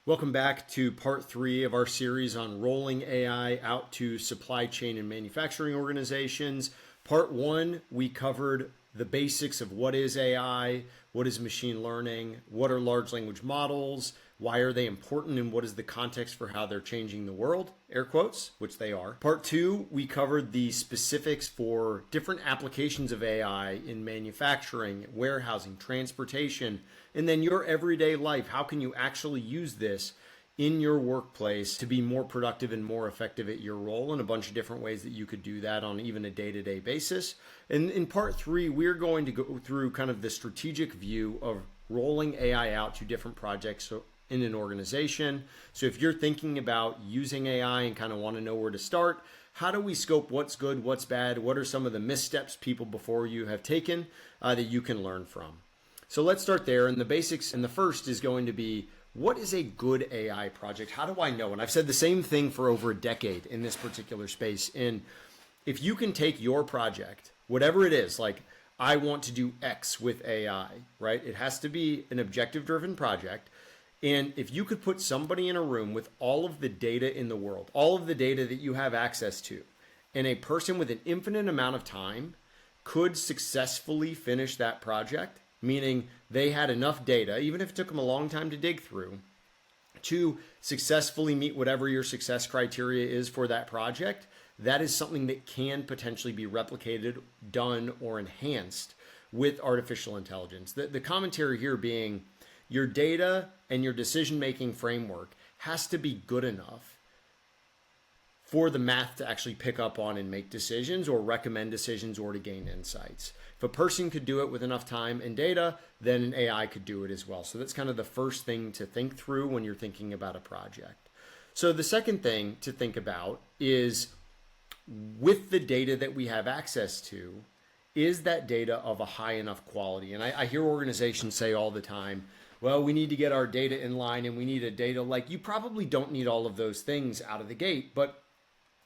Welcome back to part 3 of our series on rolling AI out to supply chain and manufacturing organizations. Part 1, we covered the basics of what is AI, what is machine learning, what are large language models, why are they important, and what is the context for how they're changing the world, air quotes, which they are. Part 2, we covered the specifics for different applications of AI in manufacturing, warehousing, transportation, and then your everyday life. How can you actually use this in your workplace to be more productive and more effective at your role, and a bunch of different ways that you could do that on even a day-to-day basis. And in part 3, we're going to go through kind of the strategic view of rolling AI out to different projects in an organization. So if you're thinking about using AI and kind of want to know where to start, how do we scope what's good, what's bad, what are some of the missteps people before you have taken that you can learn from? So let's start there. And the basics, and the first is going to be, what is a good AI project? How do I know? And I've said the same thing for over a decade in this particular space. And if you can take your project, whatever it is, like I want to do X with AI, right? It has to be an objective-driven project. And if you could put somebody in a room with all of the data in the world, all of the data that you have access to, and a person with an infinite amount of time could successfully finish that project, meaning they had enough data, even if it took them a long time to dig through, to successfully meet whatever your success criteria is for that project, that is something that can potentially be replicated, done, or enhanced with artificial intelligence. The commentary here being your data and your decision-making framework has to be good enough for the math to actually pick up on and make decisions or recommend decisions or to gain insights. If a person could do it with enough time and data, then an AI could do it as well. So that's kind of the first thing to think through when you're thinking about a project. So the second thing to think about is, with the data that we have access to, is that data of a high enough quality? And I hear organizations say all the time, well, we need to get our data in line and we need a data like. You probably don't need all of those things out of the gate, but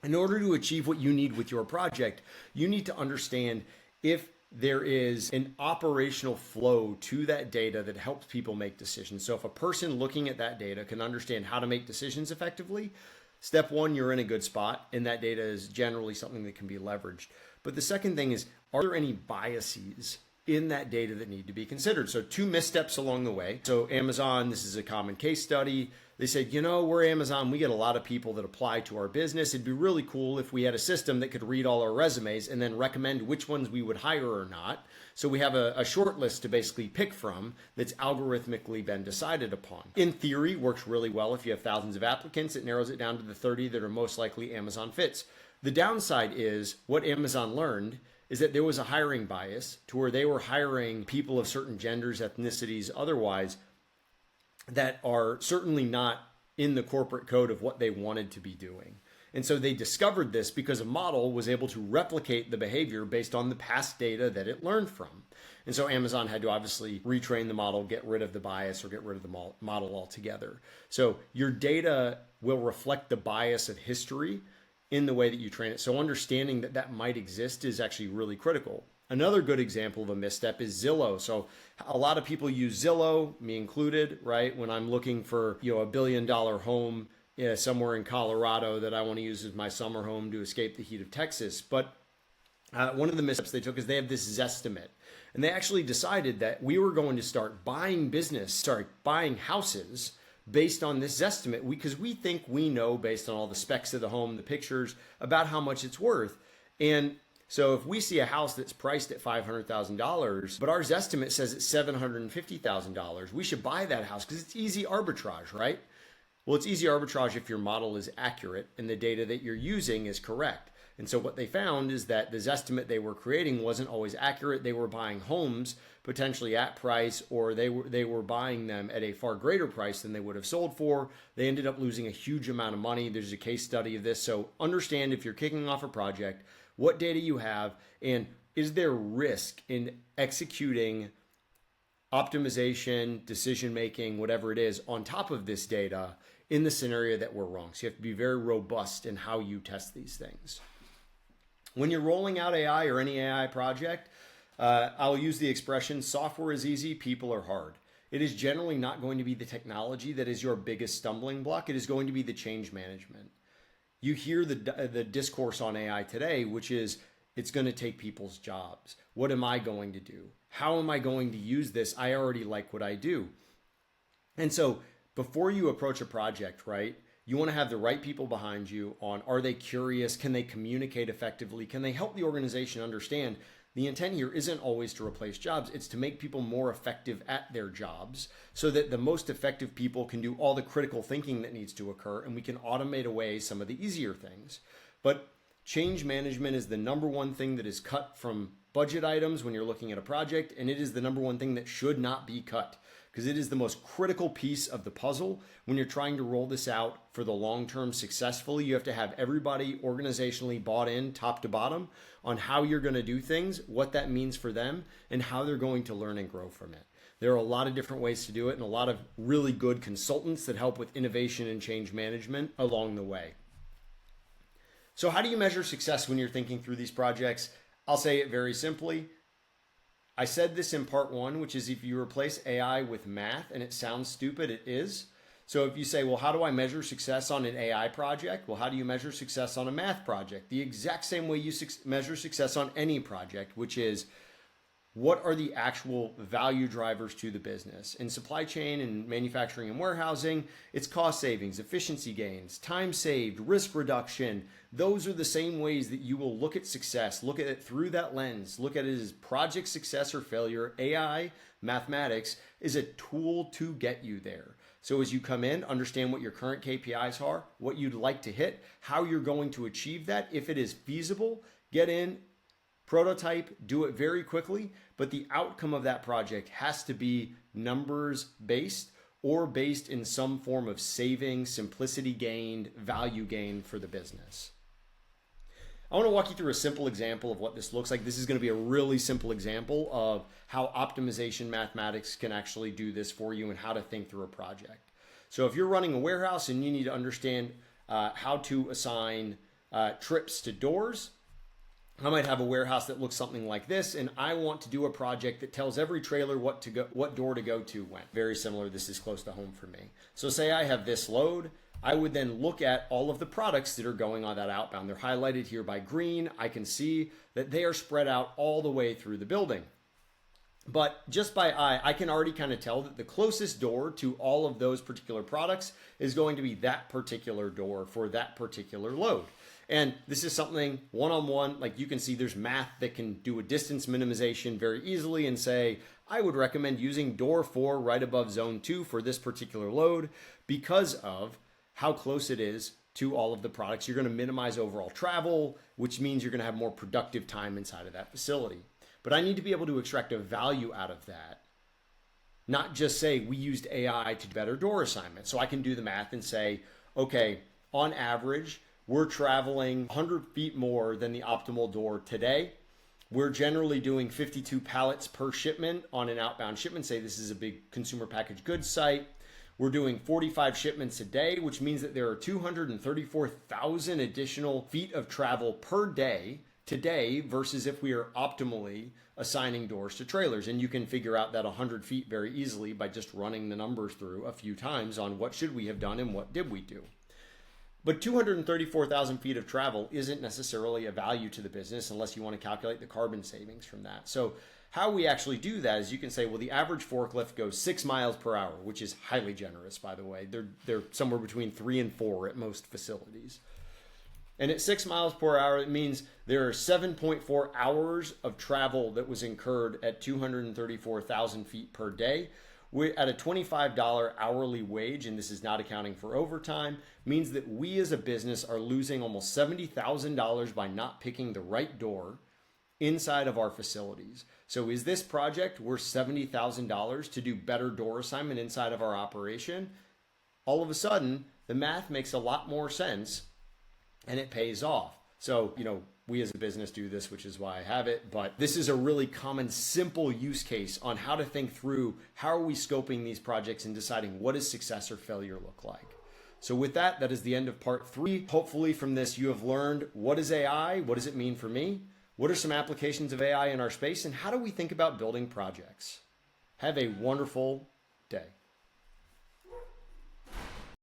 in order to achieve what you need with your project, you need to understand if there is an operational flow to that data that helps people make decisions. So if a person looking at that data can understand how to make decisions effectively, step one, you're in a good spot, and that data is generally something that can be leveraged. But the second thing is, are there any biases in that data that need to be considered? So 2 missteps along the way. So Amazon, this is a common case study. They said, we're Amazon. We get a lot of people that apply to our business. It'd be really cool if we had a system that could read all our resumes and then recommend which ones we would hire or not. So we have a short list to basically pick from that's algorithmically been decided upon. In theory, works really well. If you have thousands of applicants, it narrows it down to the 30 that are most likely Amazon fits. The downside is what Amazon learned is that there was a hiring bias to where they were hiring people of certain genders, ethnicities, otherwise, that are certainly not in the corporate code of what they wanted to be doing. And so they discovered this because a model was able to replicate the behavior based on the past data that it learned from. And so Amazon had to obviously retrain the model, get rid of the bias, or get rid of the model altogether. So your data will reflect the bias of history in the way that you train it. So understanding that that might exist is actually really critical. Another good example of a misstep is Zillow. So a lot of people use Zillow, me included, right? When I'm looking for, $1 billion home somewhere in Colorado that I want to use as my summer home to escape the heat of Texas. But one of the missteps they took is they have this Zestimate. And they actually decided that we were going to start buying houses based on this Zestimate, because we think we know, based on all the specs of the home, the pictures, about how much it's worth. And so if we see a house that's priced at $500,000, but our Zestimate says it's $750,000, we should buy that house because it's easy arbitrage, right? Well, it's easy arbitrage if your model is accurate and the data that you're using is correct. And so what they found is that the Zestimate they were creating wasn't always accurate. They were buying homes potentially at price, or they were buying them at a far greater price than they would have sold for. They ended up losing a huge amount of money. There's a case study of this. So understand, if you're kicking off a project, what data you have, and is there risk in executing optimization, decision-making, whatever it is, on top of this data in the scenario that we're wrong. So you have to be very robust in how you test these things. When you're rolling out AI or any AI project, I'll use the expression, software is easy, people are hard. it is generally not going to be the technology that is your biggest stumbling block. It is going to be the change management. You hear the discourse on AI today, which is it's going to take people's jobs. What am I going to do? How am I going to use this? I already like what I do. And so before you approach a project, right, you want to have the right people behind you on, are they curious? Can they communicate effectively? Can they help the organization understand the intent here isn't always to replace jobs. It's to make people more effective at their jobs so that the most effective people can do all the critical thinking that needs to occur, and we can automate away some of the easier things. But change management is the number one thing that is cut from budget items when you're looking at a project, and it is the number one thing that should not be cut because it is the most critical piece of the puzzle when you're trying to roll this out for the long term successfully. You have to have everybody organizationally bought in top to bottom on how you're going to do things, what that means for them, and how they're going to learn and grow from it. There are a lot of different ways to do it and a lot of really good consultants that help with innovation and change management along the way. So how do you measure success when you're thinking through these projects? I'll say it very simply. I said this in part one, which is if you replace AI with math, and it sounds stupid, it is. So if you say, well, how do I measure success on an AI project? Well, how do you measure success on a math project? The exact same way you measure success on any project, which is what are the actual value drivers to the business? In supply chain and manufacturing and warehousing, it's cost savings, efficiency gains, time saved, risk reduction. Those are the same ways that you will look at success, look at it through that lens, look at it as project success or failure. AI, mathematics, is a tool to get you there. So as you come in, understand what your current KPIs are, what you'd like to hit, how you're going to achieve that. If it is feasible, get in, prototype, do it very quickly, but the outcome of that project has to be numbers based or based in some form of saving, simplicity gained, value gain for the business. I want to walk you through a simple example of what this looks like. This is going to be a really simple example of how optimization mathematics can actually do this for you and how to think through a project. So if you're running a warehouse and you need to understand how to assign trips to doors, I might have a warehouse that looks something like this, and I want to do a project that tells every trailer what door to go to when. Very similar, this is close to home for me. So say I have this load, I would then look at all of the products that are going on that outbound. They're highlighted here by green. I can see that they are spread out all the way through the building. But just by eye, I can already kind of tell that the closest door to all of those particular products is going to be that particular door for that particular load. And this is something one-on-one, like you can see there's math that can do a distance minimization very easily and say, I would recommend using door 4 right above zone 2 for this particular load because of how close it is to all of the products. You're going to minimize overall travel, which means you're going to have more productive time inside of that facility. But I need to be able to extract a value out of that, not just say we used AI to better door assignment. So I can do the math and say, okay, on average, we're traveling 100 feet more than the optimal door today. We're generally doing 52 pallets per shipment on an outbound shipment. Say this is a big consumer packaged goods site. We're doing 45 shipments a day, which means that there are 234,000 additional feet of travel per day today versus if we are optimally assigning doors to trailers. And you can figure out that 100 feet very easily by just running the numbers through a few times on what should we have done and what did we do. But 234,000 feet of travel isn't necessarily a value to the business unless you want to calculate the carbon savings from that. So how we actually do that is you can say, well, the average forklift goes 6 miles per hour, which is highly generous, by the way. They're somewhere between 3 and 4 at most facilities. And at 6 miles per hour, it means there are 7.4 hours of travel that was incurred at 234,000 feet per day. We're at a $25 hourly wage, and this is not accounting for overtime, means that we as a business are losing almost $70,000 by not picking the right door inside of our facilities. So is this project worth $70,000 to do better door assignment inside of our operation? All of a sudden, the math makes a lot more sense and it pays off. So, we as a business do this, which is why I have it, but this is a really common, simple use case on how to think through how are we scoping these projects and deciding what does success or failure look like. So with that, that is the end of part 3. Hopefully from this, you have learned what is AI, what does it mean for me, what are some applications of AI in our space, and how do we think about building projects. Have a wonderful day.